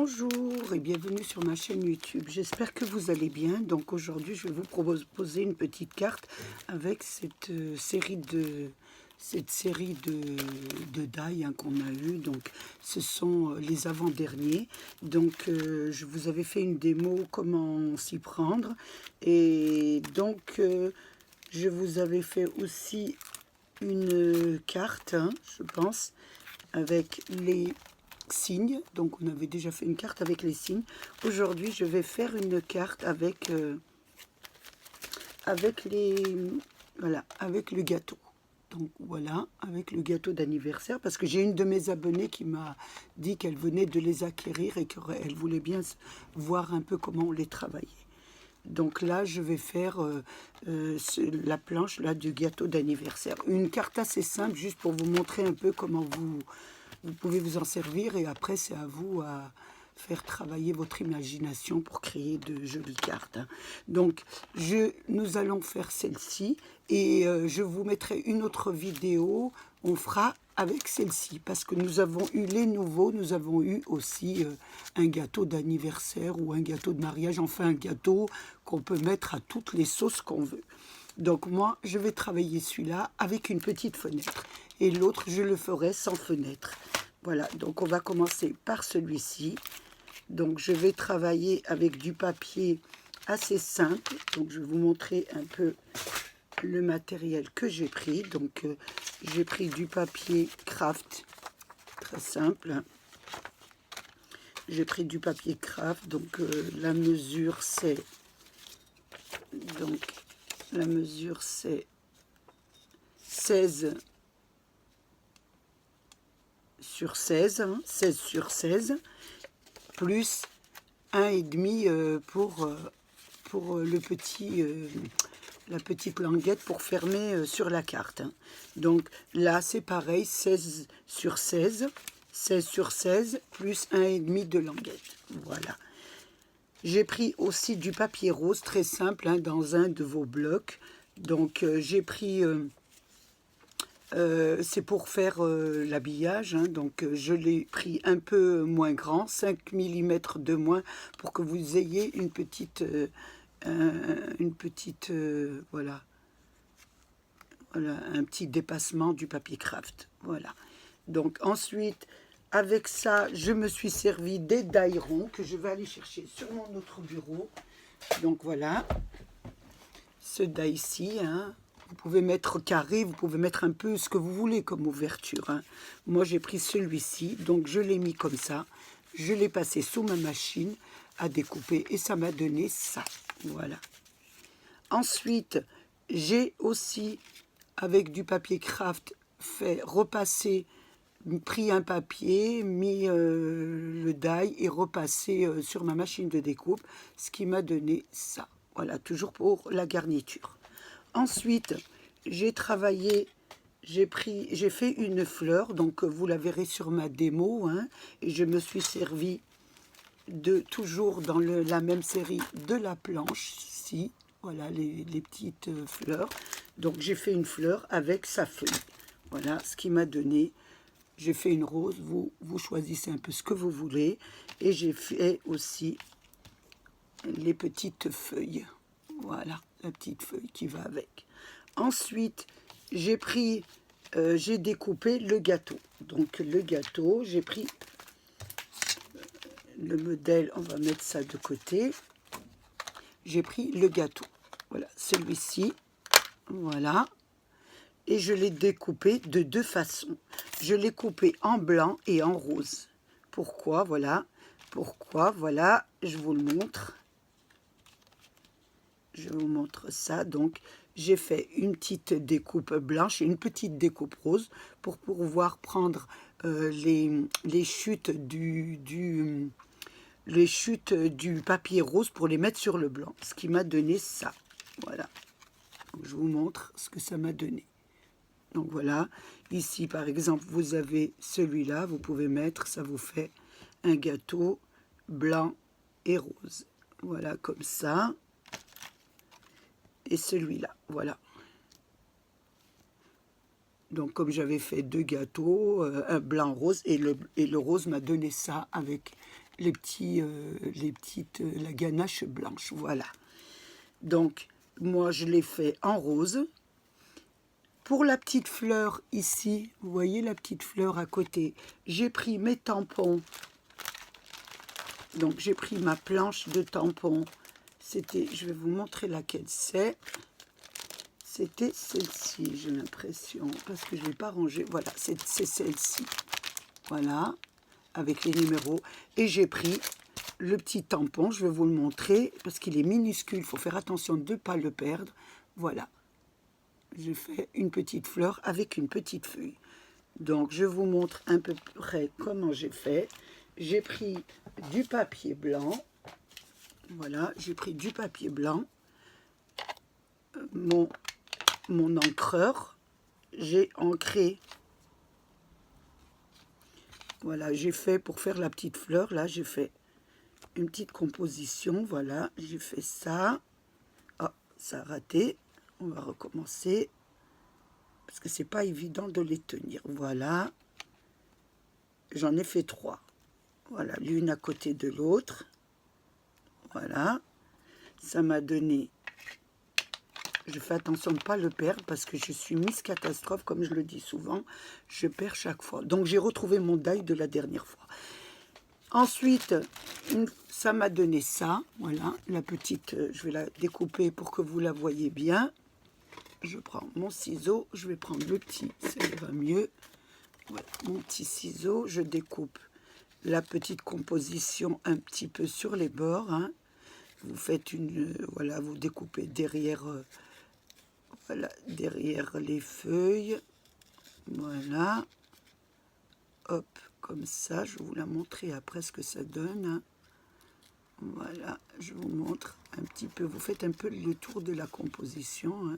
Bonjour et bienvenue sur ma chaîne YouTube. J'espère que vous allez bien. Donc aujourd'hui, je vais vous proposer une petite carte avec cette série de die qu'on a eu. Donc ce sont les avant-derniers. Donc je vous avais fait une démo comment s'y prendre. Et donc je vous avais fait aussi une carte, je pense, avec les signes. Donc on avait déjà fait une carte avec les signes. Aujourd'hui je vais faire une carte avec avec le gâteau. Donc voilà, avec le gâteau d'anniversaire, parce que j'ai une de mes abonnées qui m'a dit qu'elle venait de les acquérir et qu'elle voulait bien voir un peu comment on les travaillait. Donc là, je vais faire la planche là du gâteau d'anniversaire. Une carte assez simple, juste pour vous montrer un peu comment vous pouvez vous en servir. Et après, c'est à vous à faire travailler votre imagination pour créer de jolies cartes. Donc, nous allons faire celle-ci. Et je vous mettrai une autre vidéo. On fera avec celle-ci, parce que nous avons eu les nouveaux, nous avons eu aussi un gâteau d'anniversaire ou un gâteau de mariage, enfin un gâteau qu'on peut mettre à toutes les sauces qu'on veut. Donc moi, je vais travailler celui-là avec une petite fenêtre, et l'autre, je le ferai sans fenêtre. Voilà, donc on va commencer par celui-ci. Donc je vais travailler avec du papier assez simple, donc je vais vous montrer un peu le matériel que j'ai pris. Donc j'ai pris du papier craft, très simple. J'ai pris du papier craft, donc la mesure c'est 16 sur 16, 16 sur 16, plus 1,5 pour le petit la petite languette pour fermer sur la carte. Donc là, c'est pareil, 16 sur 16, 16 sur 16, plus 1,5 de languette. Voilà. J'ai pris aussi du papier rose, très simple, dans un de vos blocs. Donc j'ai pris, c'est pour faire l'habillage, donc je l'ai pris un peu moins grand, 5 mm de moins, pour que vous ayez une petite... voilà, un petit dépassement du papier craft. Voilà. Donc ensuite, avec ça, je me suis servi des die ronds que je vais aller chercher sur mon autre bureau. Donc voilà, ce die-ci, vous pouvez mettre carré, vous pouvez mettre un peu ce que vous voulez comme ouverture. Moi, j'ai pris celui-ci, donc je l'ai mis comme ça. Je l'ai passé sous ma machine à découper et ça m'a donné ça. Voilà. Ensuite, j'ai aussi, avec du papier craft, fait repasser, pris un papier, mis le die et repassé sur ma machine de découpe, ce qui m'a donné ça. Voilà, toujours pour la garniture. Ensuite, j'ai travaillé, j'ai fait une fleur, donc vous la verrez sur ma démo, et je me suis servi toujours dans la même série de la planche ici. Voilà les petites fleurs. Donc j'ai fait une fleur avec sa feuille. Voilà ce qui m'a donné. J'ai fait une rose, vous choisissez un peu ce que vous voulez. Et j'ai fait aussi les petites feuilles. Voilà, la petite feuille qui va avec. Ensuite, j'ai pris, j'ai découpé le gâteau. Donc le gâteau, j'ai pris le modèle, on va mettre ça de côté. J'ai pris le gâteau, voilà, celui-ci, voilà, et je l'ai découpé de deux façons. Je l'ai coupé en blanc et en rose. Pourquoi? Voilà, pourquoi? Voilà, je vous le montre. Je vous montre ça. Donc, j'ai fait une petite découpe blanche et une petite découpe rose pour pouvoir prendre les chutes les chutes du papier rose pour les mettre sur le blanc, ce qui m'a donné ça. Voilà, donc, je vous montre ce que ça m'a donné. Donc voilà, ici par exemple vous avez celui-là, vous pouvez mettre, ça vous fait un gâteau blanc et rose. Voilà, comme ça. Et celui-là, voilà. Donc comme j'avais fait deux gâteaux, un blanc rose, et le rose m'a donné ça avec la ganache blanche, voilà. Donc, moi, je l'ai fait en rose. Pour la petite fleur ici, vous voyez la petite fleur à côté, j'ai pris mes tampons. Donc, j'ai pris ma planche de tampons. C'était, je vais vous montrer laquelle c'est. C'était celle-ci, j'ai l'impression, parce que je ne l'ai pas rangée. Voilà, c'est celle-ci. Voilà, avec les numéros. Et j'ai pris le petit tampon, je vais vous le montrer, parce qu'il est minuscule, il faut faire attention de ne pas le perdre. Voilà, j'ai fait une petite fleur avec une petite feuille. Donc, je vous montre un peu près comment j'ai fait. J'ai pris du papier blanc. Voilà, j'ai pris du papier blanc. Mon encreur, j'ai ancré. Voilà, j'ai fait pour faire la petite fleur, là, j'ai fait une petite composition. Voilà, j'ai fait ça. Oh, ça a raté. On va recommencer. Parce que c'est pas évident de les tenir. Voilà. J'en ai fait 3. Voilà, l'une à côté de l'autre. Voilà. Ça m'a donné... Je fais attention de ne pas le perdre parce que je suis Miss Catastrophe, comme je le dis souvent. Je perds chaque fois. Donc, j'ai retrouvé mon die de la dernière fois. Ensuite, ça m'a donné ça. Voilà, la petite, je vais la découper pour que vous la voyez bien. Je prends mon ciseau. Je vais prendre le petit, ça va mieux. Voilà, mon petit ciseau. Je découpe la petite composition un petit peu sur les bords. Hein. Vous faites une... voilà, vous découpez derrière... voilà, derrière les feuilles, voilà, hop, comme ça, je vais vous la montrer après ce que ça donne, hein. Voilà, je vous montre un petit peu, vous faites un peu le tour de la composition, hein.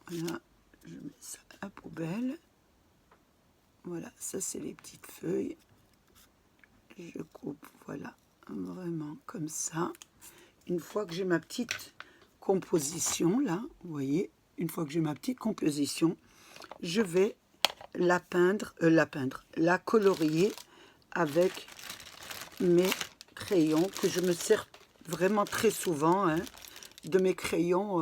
Voilà, je mets ça à la poubelle, voilà, ça c'est les petites feuilles, je coupe, voilà, vraiment comme ça. Une fois que j'ai ma petite composition là, vous voyez, une fois que j'ai ma petite composition, je vais la colorier avec mes crayons que je me sers vraiment très souvent, hein, de mes crayons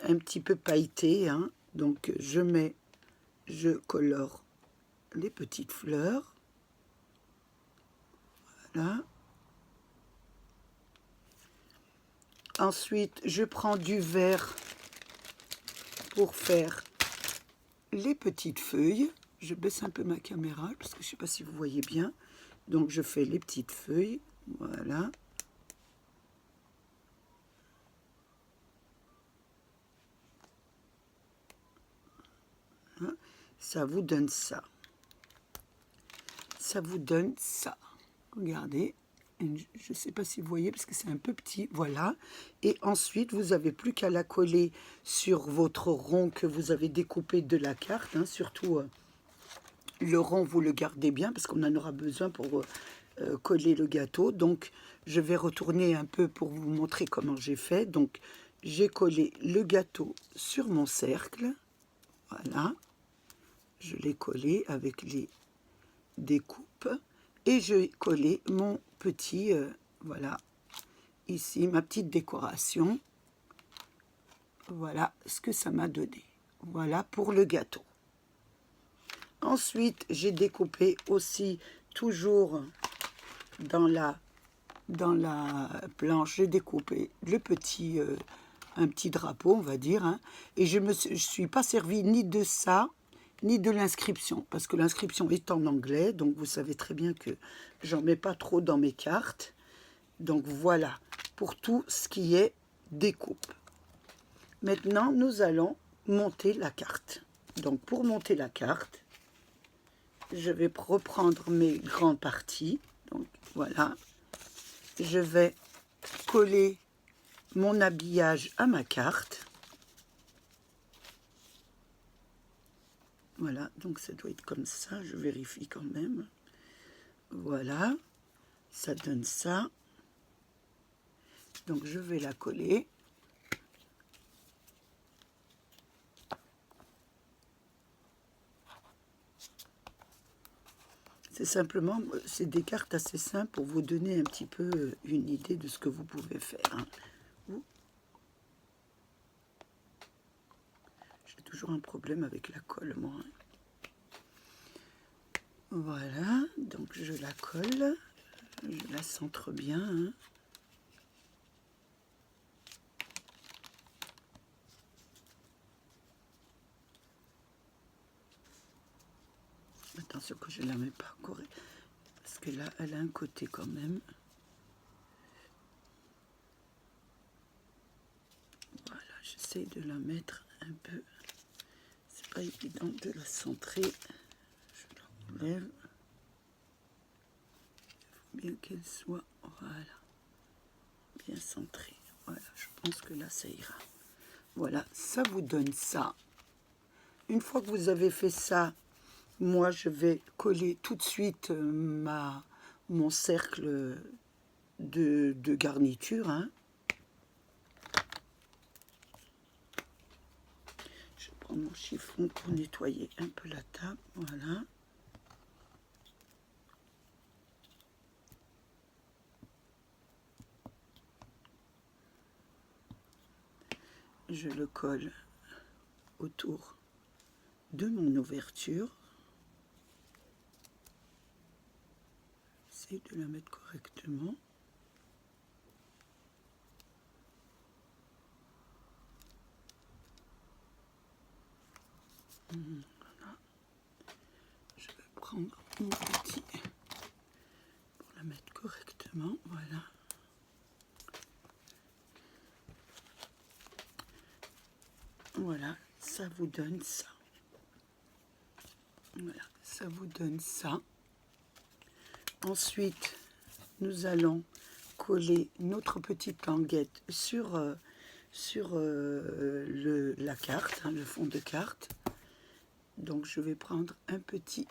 un petit peu pailletés, hein. Donc je colore les petites fleurs, voilà. Ensuite, je prends du vert pour faire les petites feuilles. Je baisse un peu ma caméra parce que je ne sais pas si vous voyez bien. Donc, je fais les petites feuilles. Voilà. Ça vous donne ça. Ça vous donne ça. Regardez. Je ne sais pas si vous voyez parce que c'est un peu petit, voilà. Et ensuite, vous n'avez plus qu'à la coller sur votre rond que vous avez découpé de la carte, hein. Surtout le rond, vous le gardez bien parce qu'on en aura besoin pour coller le gâteau. Donc, je vais retourner un peu pour vous montrer comment j'ai fait. Donc, j'ai collé le gâteau sur mon cercle, voilà. Je l'ai collé avec les découpes. Et j'ai collé mon petit, voilà, ici, ma petite décoration. Voilà ce que ça m'a donné. Voilà pour le gâteau. Ensuite, j'ai découpé aussi, toujours dans la planche, j'ai découpé le petit, un petit drapeau, on va dire. Hein, et je ne suis pas servi ni de ça, ni de l'inscription, parce que l'inscription est en anglais, donc vous savez très bien que j'en mets pas trop dans mes cartes. Donc voilà, pour tout ce qui est découpe. Maintenant, nous allons monter la carte. Donc pour monter la carte, je vais reprendre mes grandes parties. Donc voilà, je vais coller mon habillage à ma carte. Voilà, donc ça doit être comme ça, je vérifie quand même. Voilà, ça donne ça. Donc je vais la coller. C'est simplement, c'est des cartes assez simples pour vous donner un petit peu une idée de ce que vous pouvez faire. Hein. J'ai toujours un problème avec la colle, moi. Hein. Voilà, donc je la colle, je la centre bien. Hein. Attention que je ne la mets pas correcte, parce que là, elle a un côté quand même. Voilà, j'essaie de la mettre un peu. C'est pas évident de la centrer. Je l'enlève. Il faut bien qu'elle soit, voilà, bien centrée. Voilà, je pense que là, ça ira. Voilà, ça vous donne ça. Une fois que vous avez fait ça, moi, je vais coller tout de suite mon cercle de garniture. Hein. Je prends mon chiffon pour nettoyer un peu la table. Voilà. Je le colle autour de mon ouverture. J'essaie de la mettre correctement. Voilà. Je vais prendre mon petit pour la mettre correctement. Voilà. Voilà, ça vous donne ça. Voilà, ça vous donne ça. Ensuite, nous allons coller notre petite languette sur la carte, hein, le fond de carte. Donc, je vais prendre un petit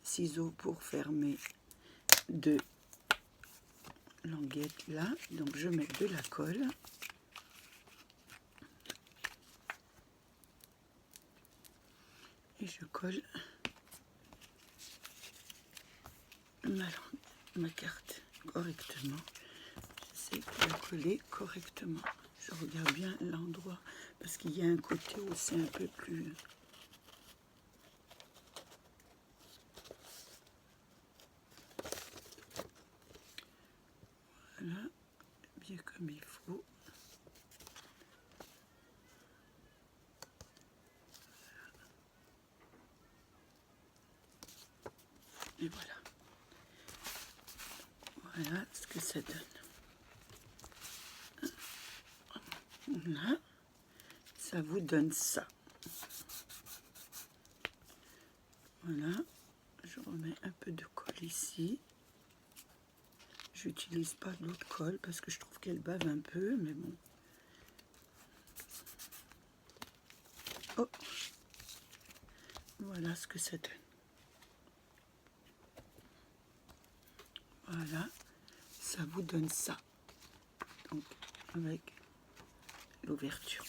ciseau pour fermer deux languettes là. Donc, je mets de la colle. Et je colle ma carte correctement. J'essaie de la coller correctement. Je regarde bien l'endroit parce qu'il y a un côté où c'est un peu plus... Voilà, bien comme il faut. Et voilà. Voilà ce que ça donne. Là, ça vous donne ça. Voilà. Je remets un peu de colle ici. J'utilise pas de l'autre colle parce que je trouve qu'elle bave un peu, mais bon. Oh. Voilà ce que ça donne. Voilà, ça vous donne ça. Donc, avec l'ouverture.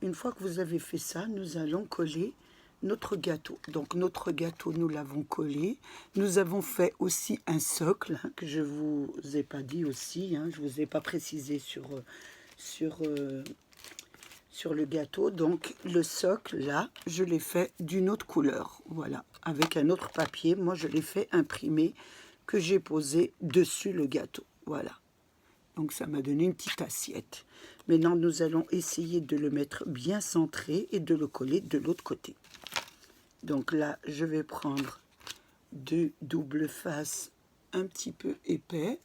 Une fois que vous avez fait ça, nous allons coller notre gâteau. Donc, notre gâteau, nous l'avons collé. Nous avons fait aussi un socle, hein, que je vous ai pas dit aussi. Hein, je vous ai pas précisé sur le gâteau. Donc, le socle, là, je l'ai fait d'une autre couleur. Voilà, avec un autre papier. Moi, je l'ai fait imprimer que j'ai posé dessus le gâteau. Voilà. Donc, ça m'a donné une petite assiette. Maintenant, nous allons essayer de le mettre bien centré et de le coller de l'autre côté. Donc là, je vais prendre deux doubles faces un petit peu épais.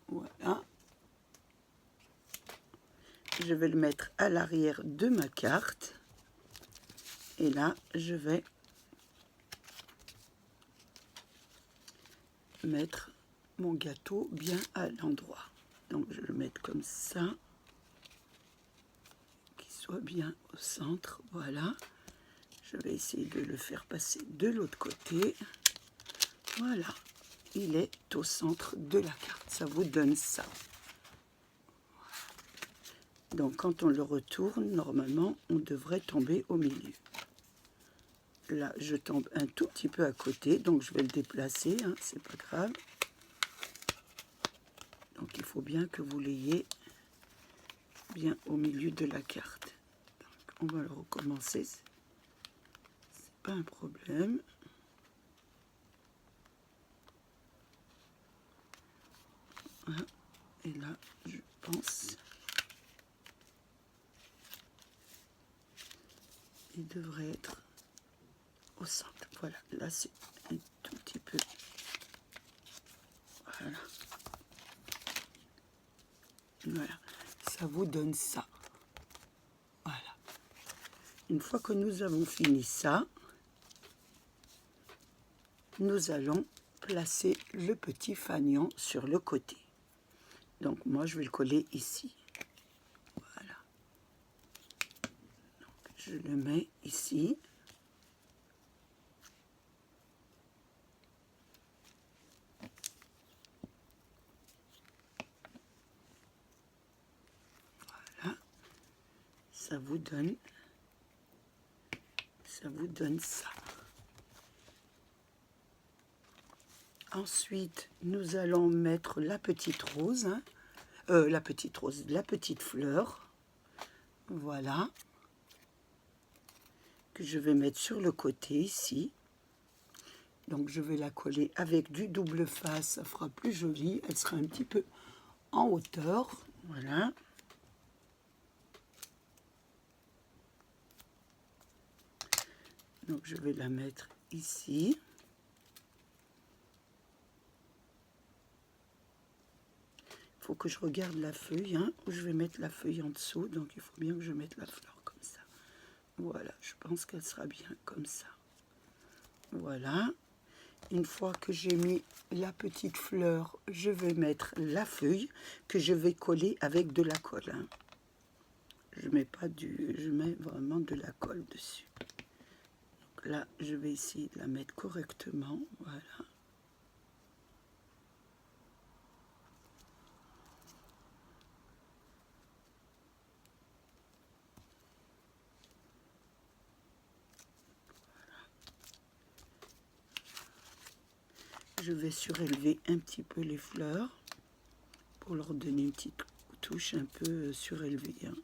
Voilà. Je vais le mettre à l'arrière de ma carte. Et là, je vais mettre mon gâteau bien à l'endroit. Donc, je vais le mettre comme ça. Qu'il soit bien au centre. Voilà. Je vais essayer de le faire passer de l'autre côté. Voilà. Il est au centre de la carte. Ça vous donne ça. Donc, quand on le retourne, normalement, on devrait tomber au milieu. là, je tombe un tout petit peu à côté, donc je vais le déplacer, hein, c'est pas grave. Donc il faut bien que vous l'ayez bien au milieu de la carte. Donc, on va le recommencer, c'est pas un problème. Voilà. Et là, je pense, il devrait être au centre. Voilà, là c'est un tout petit peu. Voilà. Voilà, ça vous donne ça. Voilà. Une fois que nous avons fini ça, nous allons placer le petit fanion sur le côté. Donc moi je vais le coller ici. Voilà. Donc, je le mets ici. Voilà. Ça vous donne ça. Ensuite, nous allons mettre la petite rose, hein, la petite fleur, voilà, que je vais mettre sur le côté ici. Donc je vais la coller avec du double face, ça fera plus joli, elle sera un petit peu en hauteur, voilà. Donc je vais la mettre ici. Il faut que je regarde la feuille, hein, où je vais mettre la feuille en dessous, donc il faut bien que je mette la fleur comme ça. Voilà, je pense qu'elle sera bien comme ça. Voilà. Une fois que j'ai mis la petite fleur, je vais mettre la feuille que je vais coller avec de la colle, hein. Je mets vraiment de la colle dessus. Donc là, je vais essayer de la mettre correctement, voilà. Je vais surélever un petit peu les fleurs pour leur donner une petite touche un peu surélevée, hein.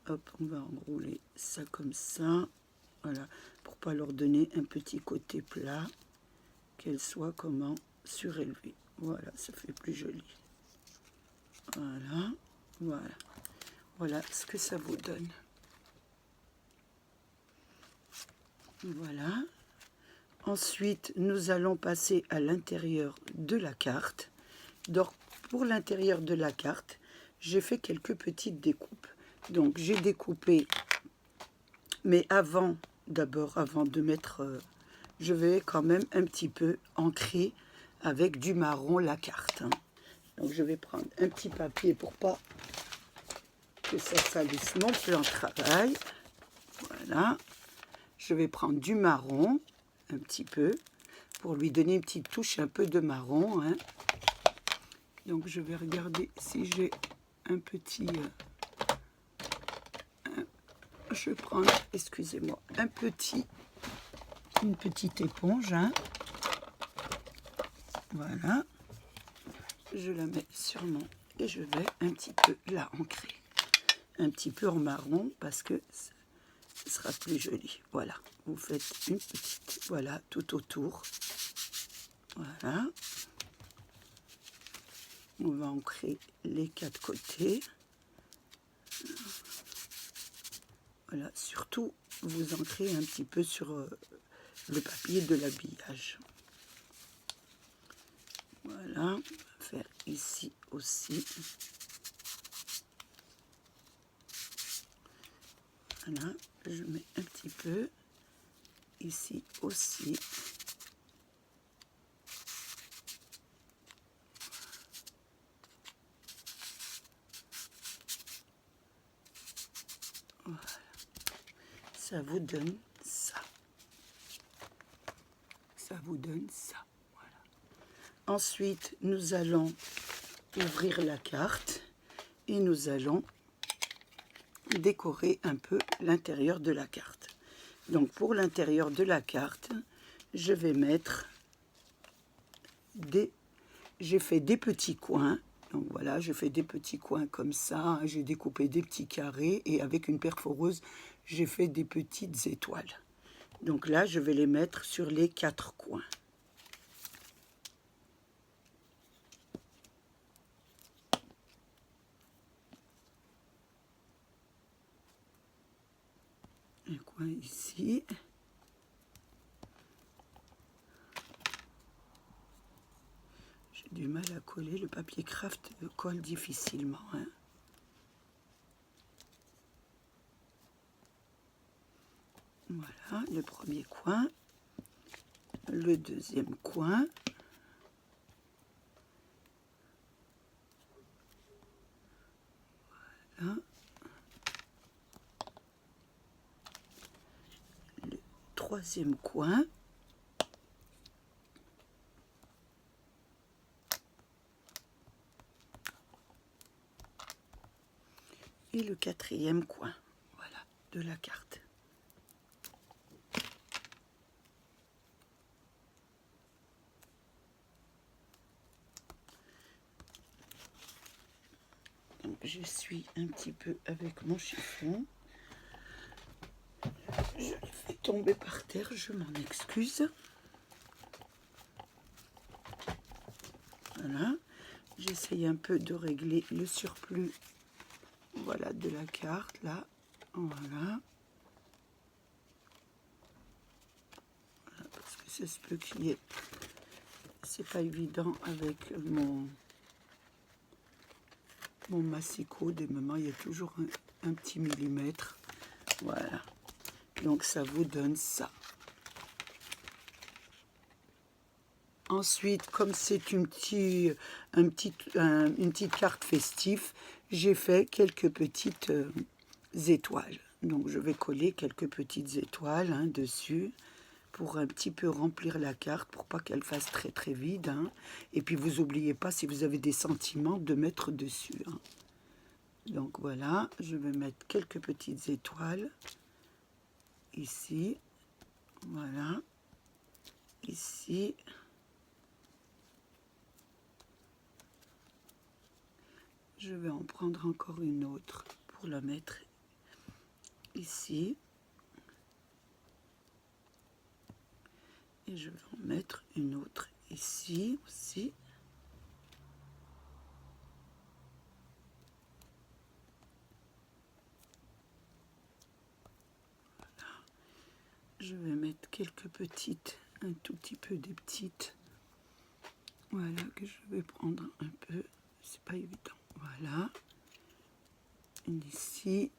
Hop, on va enrouler ça comme ça, voilà, pour pas leur donner un petit côté plat, qu'elles soient comment surélevées. Voilà, ça fait plus joli. Voilà, voilà, voilà ce que ça vous donne. Voilà. Ensuite, nous allons passer à l'intérieur de la carte. Donc, pour l'intérieur de la carte, j'ai fait quelques petites découpes. Donc, j'ai découpé, mais d'abord, avant de mettre, je vais quand même un petit peu ancrer avec du marron la carte, hein. Donc, je vais prendre un petit papier pour pas que ça salisse mon plan de travail. Voilà. Je vais prendre du marron, un petit peu, pour lui donner une petite touche un peu de marron, hein. Donc je vais regarder si j'ai un petit... je vais prendre, excusez-moi, une petite éponge, hein. Voilà. Je la mets sur et je vais un petit peu la ancrer. Un petit peu en marron parce que ce sera plus joli. Voilà. Vous faites une petite, voilà, tout autour. Voilà. On va ancrer les 4 côtés. Voilà, surtout vous ancrez un petit peu sur le papier de l'habillage. Voilà, on va faire ici aussi. Voilà, je mets un petit peu ici aussi. Voilà. Ça vous donne ça. Ça vous donne ça. Voilà. Ensuite, nous allons ouvrir la carte et nous allons décorer un peu l'intérieur de la carte. Donc pour l'intérieur de la carte, je vais mettre j'ai fait des petits coins. Donc voilà, je fais des petits coins comme ça. J'ai découpé des petits carrés et avec une perforeuse, j'ai fait des petites étoiles. Donc là, je vais les mettre sur les 4 coins. Un coin ici. J'ai du mal à coller. Le papier craft colle difficilement, hein. Voilà, le premier coin. Le deuxième coin. Voilà. Le troisième coin. Et le quatrième coin, voilà, de la carte. Donc, je suis un petit peu avec mon chiffon. Je le fais tomber par terre, je m'en excuse. Voilà, j'essaye un peu de régler le surplus, voilà, de la carte, là, voilà. Voilà, parce que c'est ce peu qui est, c'est pas évident avec mon massicot. Des moments, il y a toujours un petit millimètre, voilà. Donc ça vous donne ça. Ensuite, comme c'est une petite carte festive, j'ai fait quelques petites étoiles. Donc je vais coller quelques petites étoiles, hein, dessus pour un petit peu remplir la carte, pour pas qu'elle fasse très très vide, hein. Et puis vous n'oubliez pas, si vous avez des sentiments, de mettre dessus, hein. Donc voilà, je vais mettre quelques petites étoiles ici, voilà, ici. Je vais en prendre encore une autre pour la mettre ici. Et je vais en mettre une autre ici aussi. Voilà. Je vais mettre quelques petites, un tout petit peu des petites. Voilà, que je vais prendre un peu. C'est pas évident. Voilà. Une ici.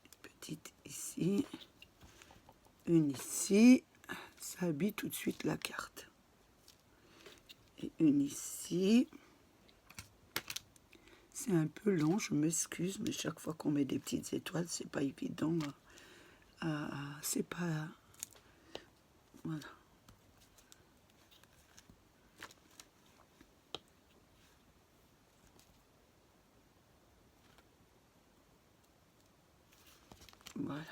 Une petite ici. Une ici. Ça habille tout de suite la carte. Et une ici. C'est un peu long, je m'excuse, mais chaque fois qu'on met des petites étoiles, c'est pas évident. C'est pas... Voilà. Voilà.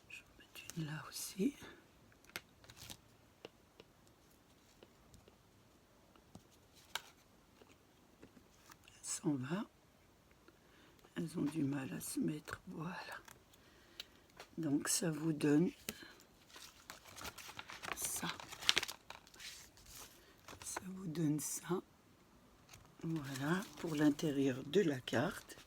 Je vais mettre une là aussi. Elles s'en vont. Elles ont du mal à se mettre. Voilà. Donc ça vous donne ça. Ça vous donne ça. Voilà, pour l'intérieur de la carte.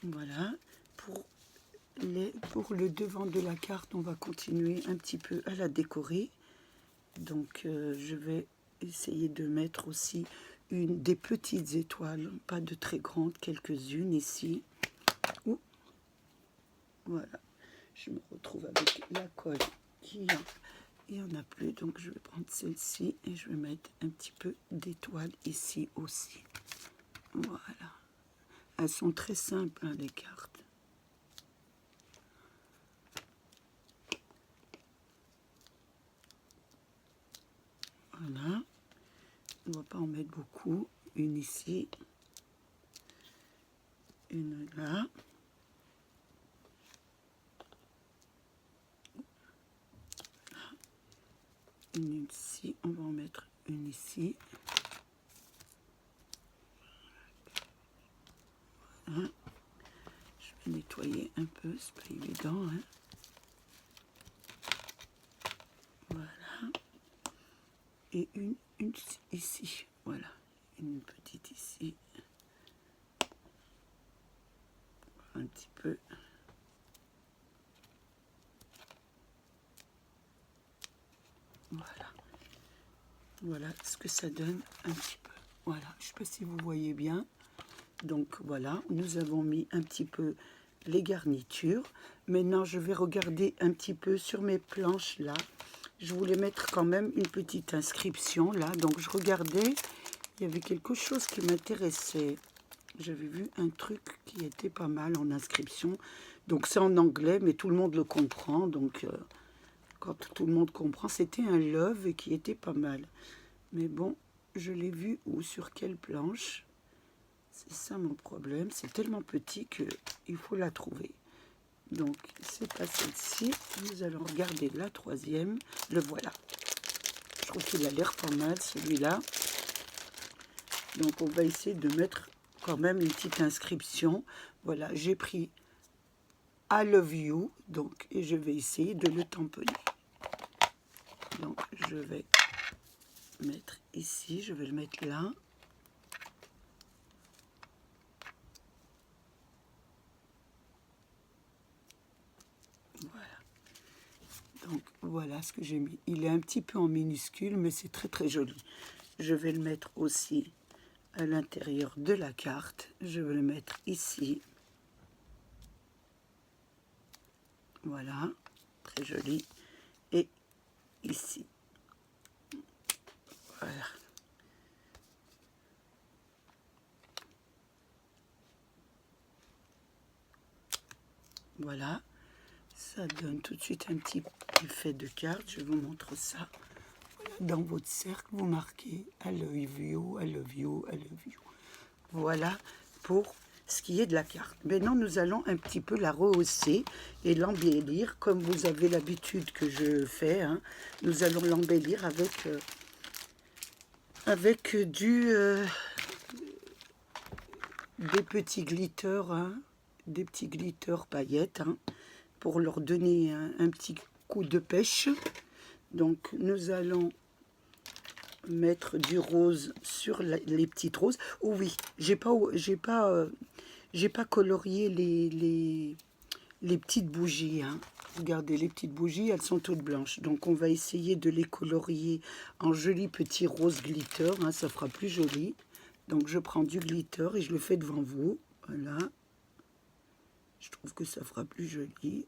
Voilà, pour le devant de la carte, on va continuer un petit peu à la décorer. Donc je vais essayer de mettre aussi des petites étoiles, pas de très grandes, quelques-unes ici. Ouh. Voilà, je me retrouve avec la colle il n'y en a plus, donc je vais prendre celle-ci et je vais mettre un petit peu d'étoiles ici aussi. Voilà, elles sont très simples, hein, les cartes. Voilà, on ne va pas en mettre beaucoup. Une ici, une là. Une ici, on va en mettre une ici. Voilà. Je vais nettoyer un peu, c'est pas évident, hein. Voilà. Et une ici, voilà. Une petite ici. Un petit peu. Voilà. Voilà ce que ça donne un petit peu. Voilà, je ne sais pas si vous voyez bien. Donc voilà, nous avons mis un petit peu les garnitures. Maintenant, je vais regarder un petit peu sur mes planches là. Je voulais mettre quand même une petite inscription là. Donc je regardais, il y avait quelque chose qui m'intéressait. J'avais vu un truc qui était pas mal en inscription. Donc c'est en anglais, mais tout le monde le comprend. Donc quand tout le monde comprend, c'était un love et qui était pas mal. Mais bon, je l'ai vu où, sur quelle planche? C'est ça mon problème. C'est tellement petit qu'il faut la trouver. Donc c'est pas celle-ci. Nous allons regarder la troisième. Le voilà. Je trouve qu'il a l'air pas mal celui-là. Donc on va essayer de mettre quand même une petite inscription. Voilà, j'ai pris I love you, donc, et je vais essayer de le tamponner. Donc je vais mettre ici, je vais le mettre là. Voilà. Donc voilà ce que j'ai mis. Il est un petit peu en minuscule, mais c'est très très joli. Je vais le mettre aussi à l'intérieur de la carte. Je vais le mettre ici. Voilà, très joli. Et ici. Voilà. Voilà. Ça donne tout de suite un petit effet de carte. Je vous montre ça. Dans votre cercle, vous marquez I love you, I love you, I love you. Voilà pour ce qui est de la carte. Maintenant, nous allons un petit peu la rehausser et l'embellir comme vous avez l'habitude que je fais. Hein. Nous allons l'embellir avec des petits glitters, hein, des petits glitters paillettes, hein, pour leur donner un petit coup de pêche. Donc, nous allons mettre du rose sur les petites roses. Oh oui, j'ai pas colorié les petites bougies. Hein. Regardez, les petites bougies, elles sont toutes blanches. Donc, on va essayer de les colorier en jolis petits roses glitter. Hein, ça fera plus joli. Donc, je prends du glitter et je le fais devant vous. Voilà. Je trouve que ça fera plus joli.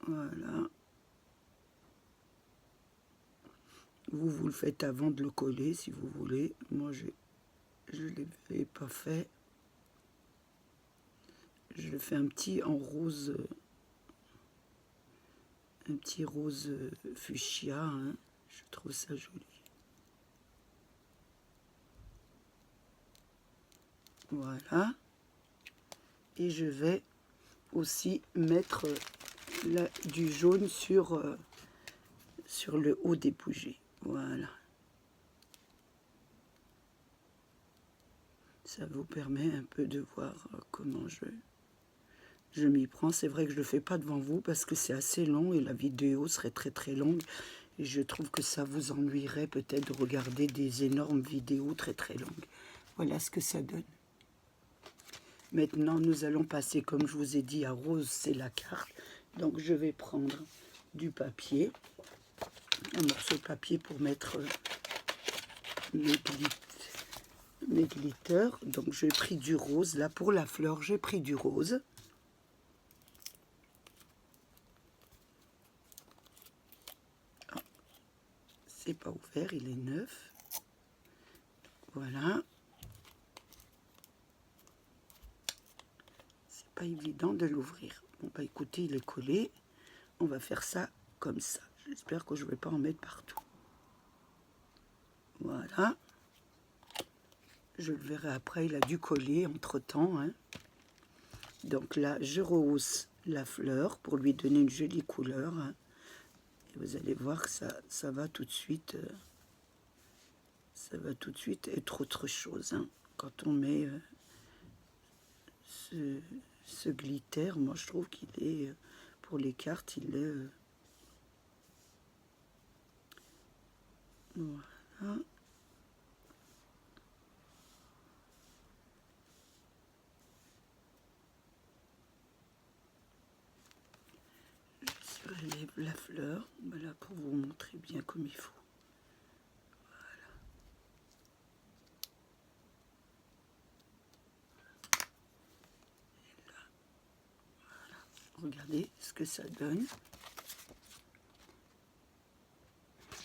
Voilà. Vous le faites avant de le coller, si vous voulez. Moi, je ne l'ai pas fait. Je le fais un petit en rose, un petit rose fuchsia. Hein. Je trouve ça joli. Voilà. Et je vais aussi mettre du jaune sur le haut des bougies. Voilà. Ça vous permet un peu de voir comment je m'y prends. C'est vrai que je ne le fais pas devant vous parce que c'est assez long et la vidéo serait très très longue. Et je trouve que ça vous ennuierait peut-être de regarder des énormes vidéos très très longues. Voilà ce que ça donne. Maintenant, nous allons passer, comme je vous ai dit, à rose, c'est la carte. Donc, je vais prendre du papier, un morceau de papier pour mettre mes glitters. Donc, j'ai pris du rose. Là, pour la fleur, j'ai pris du rose. Oh, c'est pas ouvert, il est neuf. Voilà. C'est pas évident de l'ouvrir. Bon, bah écoutez, il est collé. On va faire ça comme ça. J'espère que je ne vais pas en mettre partout. Voilà. je le verrai après, il a dû coller entre-temps, hein. Donc là, je rehausse la fleur pour lui donner une jolie couleur, hein. Et vous allez voir que ça va tout de suite, être autre chose, hein. Quand on met ce glitter, moi je trouve qu'il est, pour les cartes, il est... voilà. Je relève la fleur, voilà, pour vous montrer bien comme il faut. Voilà. Et là, voilà. Regardez ce que ça donne.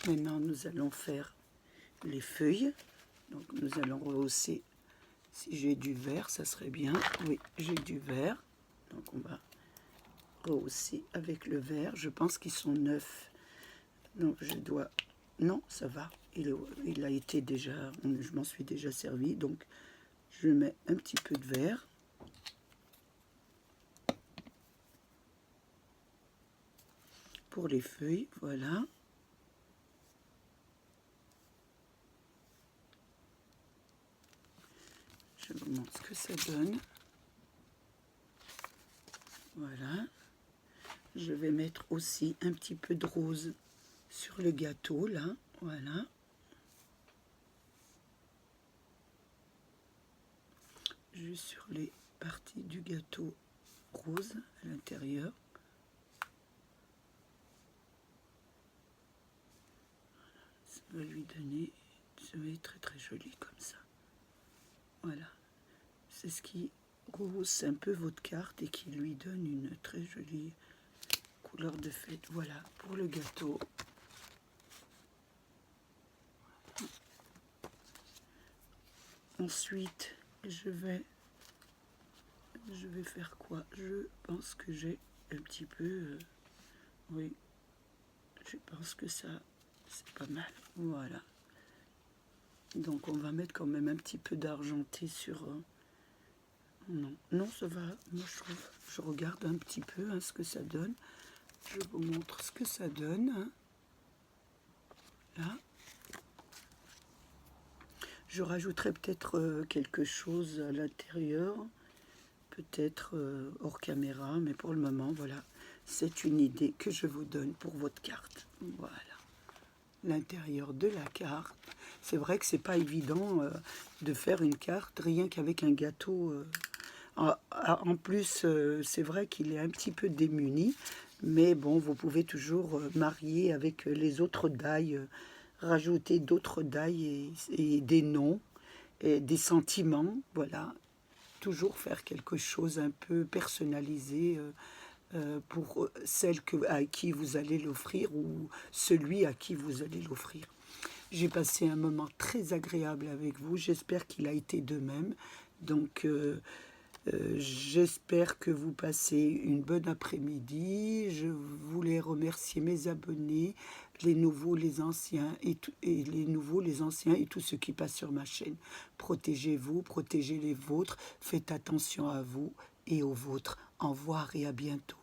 Maintenant, nous allons faire les feuilles. Donc, nous allons rehausser. Si j'ai du vert, ça serait bien. Oui, j'ai du vert. Donc, on va rehausser avec le vert. Je pense qu'ils sont neufs. Donc, je dois... Non, ça va. Il a été déjà... Je m'en suis déjà servi. Donc, je mets un petit peu de vert. Pour les feuilles, voilà. Je vous montre ce que ça donne. Voilà. Je vais mettre aussi un petit peu de rose sur le gâteau, là. Voilà. Juste sur les parties du gâteau rose à l'intérieur. Ça va lui donner... Ça va être très très joli comme ça. Voilà. C'est ce qui rehausse un peu votre carte et qui lui donne une très jolie couleur de fête. Voilà, pour le gâteau. Ensuite, je vais faire quoi? Je pense que j'ai un petit peu... oui, je pense que ça, c'est pas mal. Voilà. Donc, on va mettre quand même un petit peu d'argenté sur... non, ça va. Moi, je trouve... Je regarde un petit peu, hein, ce que ça donne. Je vous montre ce que ça donne, hein. Là. Je rajouterai peut-être quelque chose à l'intérieur, peut-être hors caméra, mais pour le moment, voilà, c'est une idée que je vous donne pour votre carte. Voilà, l'intérieur de la carte. C'est vrai que c'est pas évident de faire une carte rien qu'avec un gâteau. En plus, c'est vrai qu'il est un petit peu démuni, mais bon, vous pouvez toujours marier avec les autres die, rajouter d'autres die et des noms, et des sentiments, voilà. Toujours faire quelque chose un peu personnalisé pour celle à qui vous allez l'offrir ou celui à qui vous allez l'offrir. J'ai passé un moment très agréable avec vous, j'espère qu'il a été de même. Donc, j'espère que vous passez une bonne après-midi. Je voulais remercier mes abonnés, les nouveaux, les anciens, et les nouveaux, les anciens et tous ceux qui passent sur ma chaîne. Protégez-vous, protégez les vôtres, faites attention à vous et aux vôtres. Au revoir et à bientôt.